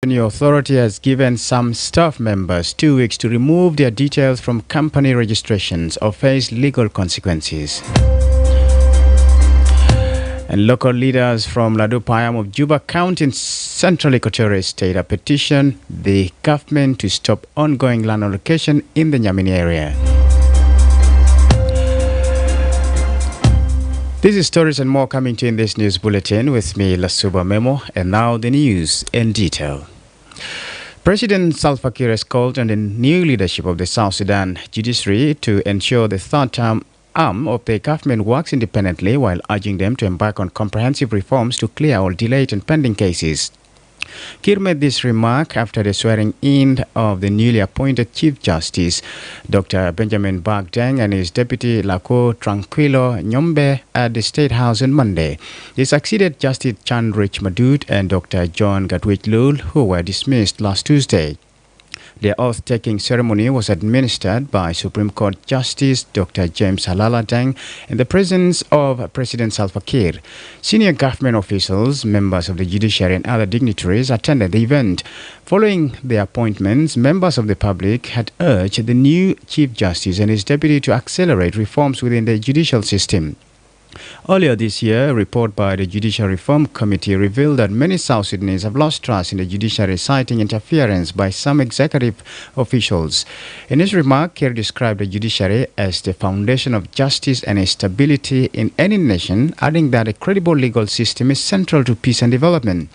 Revenue Authority has given some staff members 2 weeks to remove their details from company registrations or face legal consequences. And local leaders from Lasuba of Juba County in Central Equatorial State have petitioned the government to stop ongoing land allocation in the Nyamini area. These stories and more coming to you in this news bulletin with me, Lasuba Memo, and now the news in detail. President Salva Kiir has called on the new leadership of the South Sudan judiciary to ensure the third-term arm of the government works independently while urging them to embark on comprehensive reforms to clear all delayed and pending cases. Kiir made this remark after the swearing-in of the newly appointed Chief Justice, Dr. Benjamin Bagdeng, and his deputy Lako Tranquilo Nyombe at the State House on Monday. They succeeded Justice Chandrich Madud and Dr. John Gatwich Lul, who were dismissed last Tuesday. The oath-taking ceremony was administered by Supreme Court Justice Dr. James Halala Deng in the presence of President Salva Kiir. Senior government officials, members of the judiciary and other dignitaries attended the event. Following the appointments, members of the public had urged the new Chief Justice and his deputy to accelerate reforms within the judicial system. Earlier this year, a report by the Judicial Reform Committee revealed that many South Sudanese have lost trust in the judiciary, citing interference by some executive officials. In his remark, Kiir described the judiciary as the foundation of justice and stability in any nation, adding that a credible legal system is central to peace and development.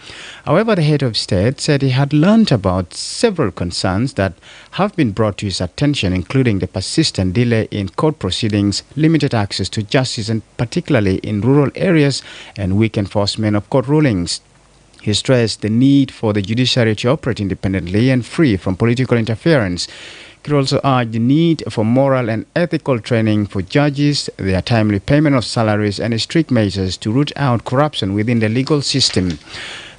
However, the head of state said he had learned about several concerns that have been brought to his attention, including the persistent delay in court proceedings, limited access to justice, and particularly in rural areas, and weak enforcement of court rulings. He stressed the need for the judiciary to operate independently and free from political interference. He also urged the need for moral and ethical training for judges, their timely payment of salaries, and strict measures to root out corruption within the legal system.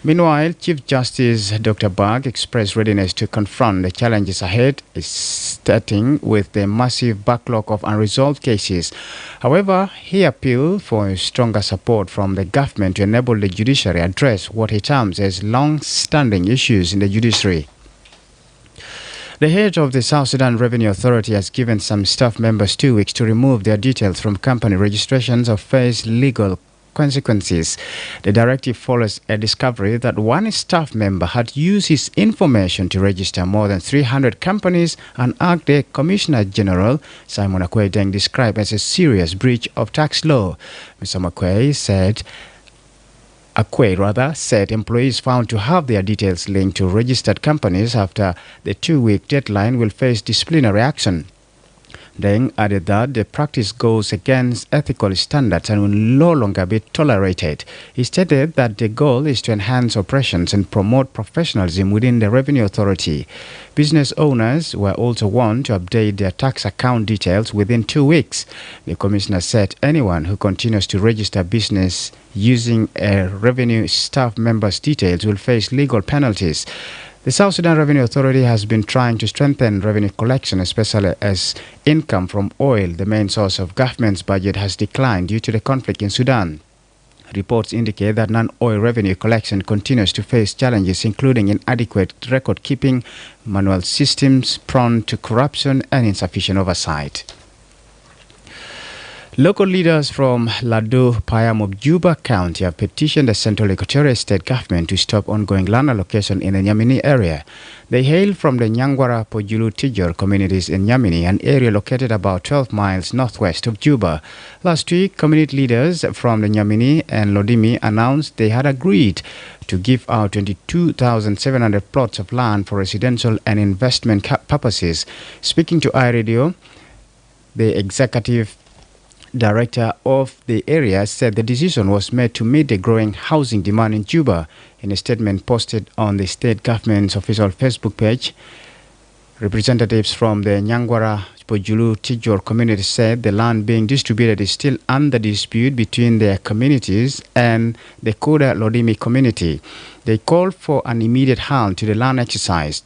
Meanwhile, Chief Justice Dr. Bag expressed readiness to confront the challenges ahead, starting with the massive backlog of unresolved cases. However, he appealed for stronger support from the government to enable the judiciary address what he terms as long-standing issues in the judiciary. The head of the South Sudan Revenue Authority has given some staff members 2 weeks to remove their details from company registrations or face legal consequences. The directive follows a discovery that one staff member had used his information to register more than 300 companies, an act the Commissioner General Simon Akwei Deng described as a serious breach of tax law. Mr. Akwei said employees found to have their details linked to registered companies after the 2-week deadline will face disciplinary action. Deng added that the practice goes against ethical standards and will no longer be tolerated. He stated that the goal is to enhance operations and promote professionalism within the Revenue Authority. Business owners were also warned to update their tax account details within 2 weeks. The Commissioner said anyone who continues to register business using a revenue staff member's details will face legal penalties. The South Sudan Revenue Authority has been trying to strengthen revenue collection, especially as income from oil, the main source of government's budget, has declined due to the conflict in Sudan. Reports indicate that non-oil revenue collection continues to face challenges, including inadequate record keeping, manual systems prone to corruption, and insufficient oversight. Local leaders from Lasuba of Juba County have petitioned the Central Equatorial State government to stop ongoing land allocation in the Nyamini area. They hail from the Nyangwara Pojulu Tijor communities in Nyamini, an area located about 12 miles northwest of Juba. Last week, community leaders from the Nyamini and Lodimi announced they had agreed to give out 22,700 plots of land for residential and investment purposes. Speaking to iRadio, the executive director of the area said the decision was made to meet the growing housing demand in Juba. In a statement posted on the state government's official Facebook page, representatives from the Nyangwara Pojulu Tijor community said the land being distributed is still under dispute between their communities and the Koda Lodimi community. They called for an immediate halt to the land exercise.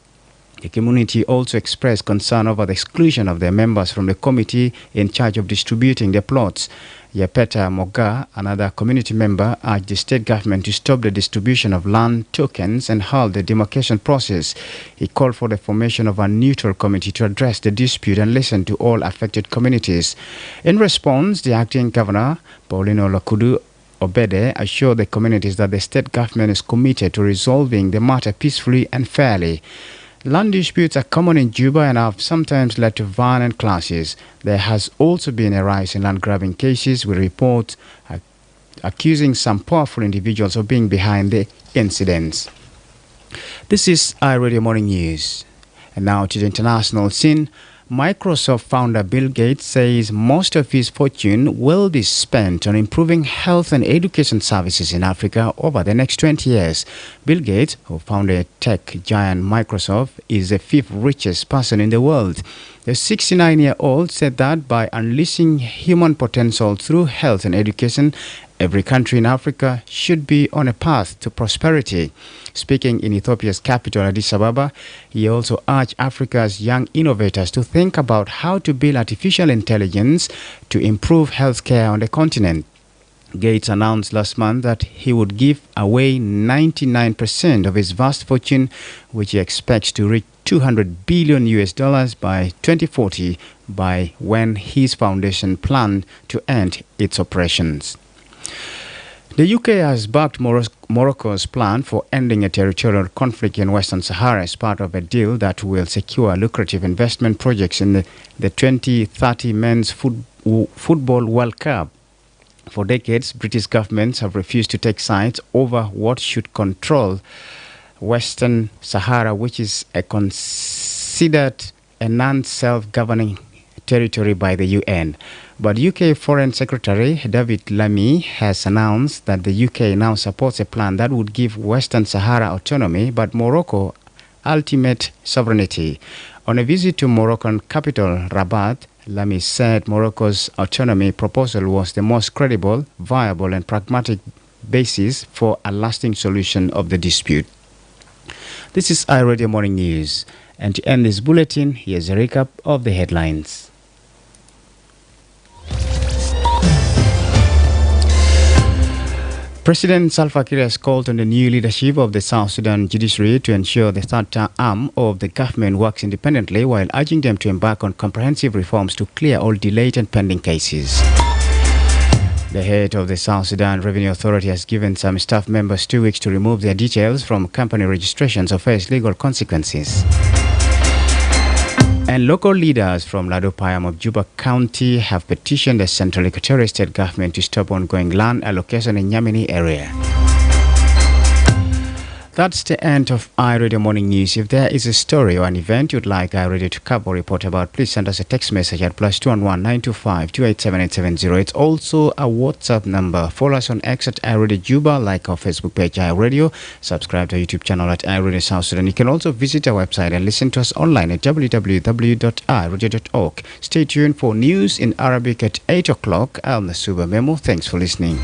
The community also expressed concern over the exclusion of their members from the committee in charge of distributing the plots. Yapeta Moga, another community member, urged the state government to stop the distribution of land tokens and halt the demarcation process. He called for the formation of a neutral committee to address the dispute and listen to all affected communities. In response, the acting governor, Paulino Lokudu Obede, assured the communities that the state government is committed to resolving the matter peacefully and fairly. Land disputes are common in Juba and have sometimes led to violent clashes. There has also been a rise in land grabbing cases, with reports accusing some powerful individuals of being behind the incidents. This is iRadio Morning News. And now to the international scene. Microsoft founder Bill Gates says most of his fortune will be spent on improving health and education services in Africa over the next 20 years. Bill Gates, who founded tech giant Microsoft, is the fifth richest person in the world. The 69-year-old said that by unleashing human potential through health and education, every country in Africa should be on a path to prosperity. Speaking in Ethiopia's capital, Addis Ababa, he also urged Africa's young innovators to think about how to build artificial intelligence to improve healthcare on the continent. Gates announced last month that he would give away 99% of his vast fortune, which he expects to reach $200 billion by 2040, by when his foundation planned to end its operations. The UK has backed Morocco's plan for ending a territorial conflict in Western Sahara as part of a deal that will secure lucrative investment projects in the 2030 Men's Football World Cup. For decades, British governments have refused to take sides over what should control Western Sahara, which is considered a non-self-governing territory by the UN. But UK Foreign Secretary David Lammy has announced that the UK now supports a plan that would give Western Sahara autonomy but Morocco ultimate sovereignty. On a visit to Moroccan capital Rabat, Lammy said Morocco's autonomy proposal was the most credible, viable and pragmatic basis for a lasting solution of the dispute. This is iRadio Morning News, and to end this bulletin, here's a recap of the headlines. President Salva Kiir has called on the new leadership of the South Sudan judiciary to ensure the third arm of the government works independently, while urging them to embark on comprehensive reforms to clear all delayed and pending cases. The head of the South Sudan Revenue Authority has given some staff members 2 weeks to remove their details from company registrations or face legal consequences. And local leaders from Ladopayam of Juba County have petitioned the Central Equatorial State government to stop ongoing land allocation in Yamini area. That's the end of iRadio Morning News. If there is a story or an event you'd like iRadio to cover or report about, please send us a text message at +211 925 287 It's also a WhatsApp number. Follow us on X at iRadio Juba, like our Facebook page iRadio, subscribe to our YouTube channel at iRadio South Sudan. You can also visit our website and listen to us online at www.iradio.org. Stay tuned for news in Arabic at 8 o'clock. I'm Lasuba Memo. Thanks for listening.